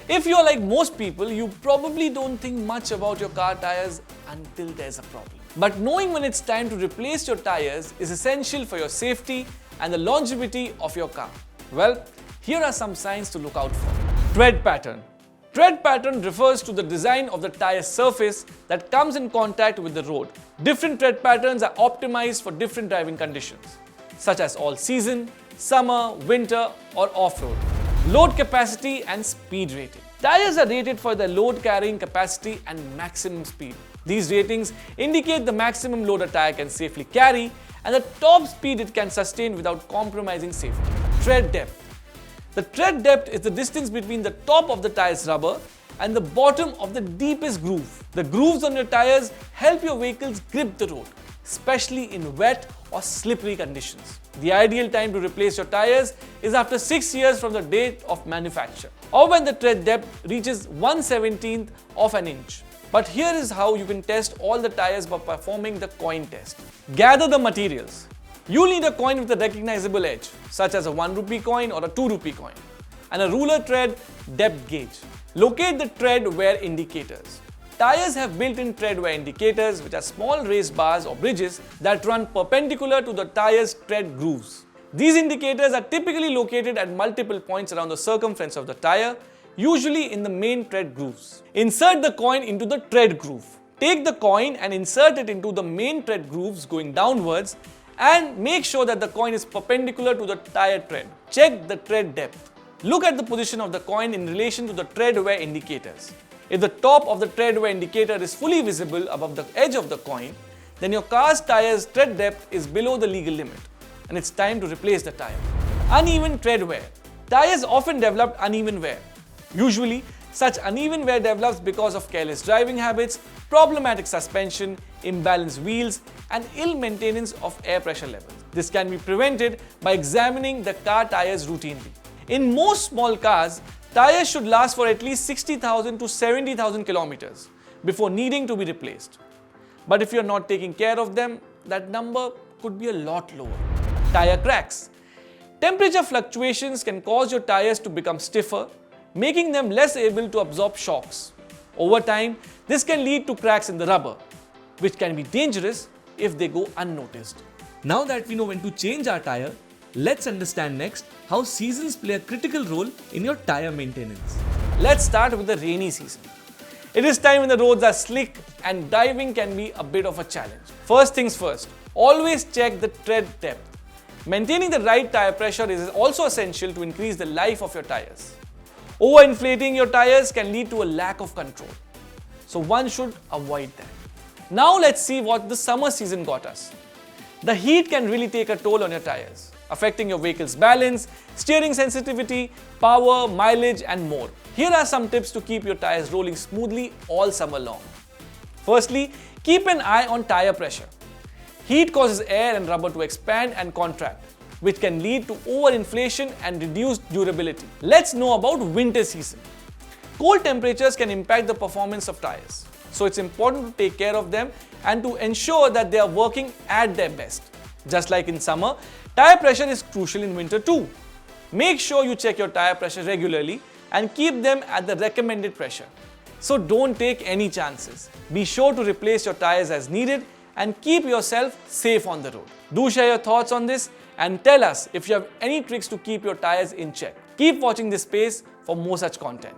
If you're like most people, you probably don't think much about your car tires until there's a problem. But knowing when it's time to replace your tires is essential for your safety and the longevity of your car. Well, here are some signs to look out for. Tread pattern. Tread pattern refers to the design of the tire surface that comes in contact with the road. Different tread patterns are optimized for different driving conditions, such as all season, summer, winter, or off-road. Load capacity and speed rating. Tires are rated for their load carrying capacity and maximum speed. These ratings indicate the maximum load a tire can safely carry and the top speed it can sustain without compromising safety. Tread depth. The tread depth is the distance between the top of the tire's rubber and the bottom of the deepest groove. The grooves on your tires help your vehicles grip the road, especially in wet or slippery conditions. The ideal time to replace your tires is after 6 years from the date of manufacture, or when the tread depth reaches 1/17th of an inch. But here is how you can test all the tires by performing the coin test. Gather the materials. You'll need a coin with a recognizable edge, such as a 1 rupee coin or a 2 rupee coin, and a ruler tread depth gauge. Locate the tread wear indicators. Tires have built-in tread wear indicators, which are small raised bars or bridges that run perpendicular to the tire's tread grooves. These indicators are typically located at multiple points around the circumference of the tire, usually in the main tread grooves. Insert the coin into the tread groove. Take the coin and insert it into the main tread grooves going downwards, and make sure that the coin is perpendicular to the tire tread. Check the tread depth. Look at the position of the coin in relation to the tread wear indicators. If the top of the tread wear indicator is fully visible above the edge of the coin, then your car's tire's tread depth is below the legal limit and it's time to replace the tire. Uneven tread wear. Tires often develop uneven wear. Usually, such uneven wear develops because of careless driving habits, problematic suspension, imbalanced wheels, and ill maintenance of air pressure levels. This can be prevented by examining the car tires routinely. In most small cars, tires should last for at least 60,000 to 70,000 kilometers before needing to be replaced. But if you're not taking care of them, that number could be a lot lower. Tire cracks. Temperature fluctuations can cause your tires to become stiffer, making them less able to absorb shocks. Over time, this can lead to cracks in the rubber, which can be dangerous if they go unnoticed. Now that we know when to change our tire, let's understand next how seasons play a critical role in your tire maintenance. Let's start with the rainy season. It is time when the roads are slick and driving can be a bit of a challenge. First things first, always check the tread depth. Maintaining the right tire pressure is also essential to increase the life of your tires. Overinflating your tires can lead to a lack of control, so one should avoid that. Now let's see what the summer season got us. The heat can really take a toll on your tires, affecting your vehicle's balance, steering sensitivity, power, mileage, and more. Here are some tips to keep your tires rolling smoothly all summer long. Firstly, keep an eye on tire pressure. Heat causes air and rubber to expand and contract, which can lead to overinflation and reduced durability. Let's know about winter season. Cold temperatures can impact the performance of tires, so it's important to take care of them and to ensure that they are working at their best. Just like in summer, tire pressure is crucial in winter too. Make sure you check your tire pressure regularly and keep them at the recommended pressure. So don't take any chances. Be sure to replace your tires as needed and keep yourself safe on the road. Do share your thoughts on this and tell us if you have any tricks to keep your tires in check. Keep watching this space for more such content.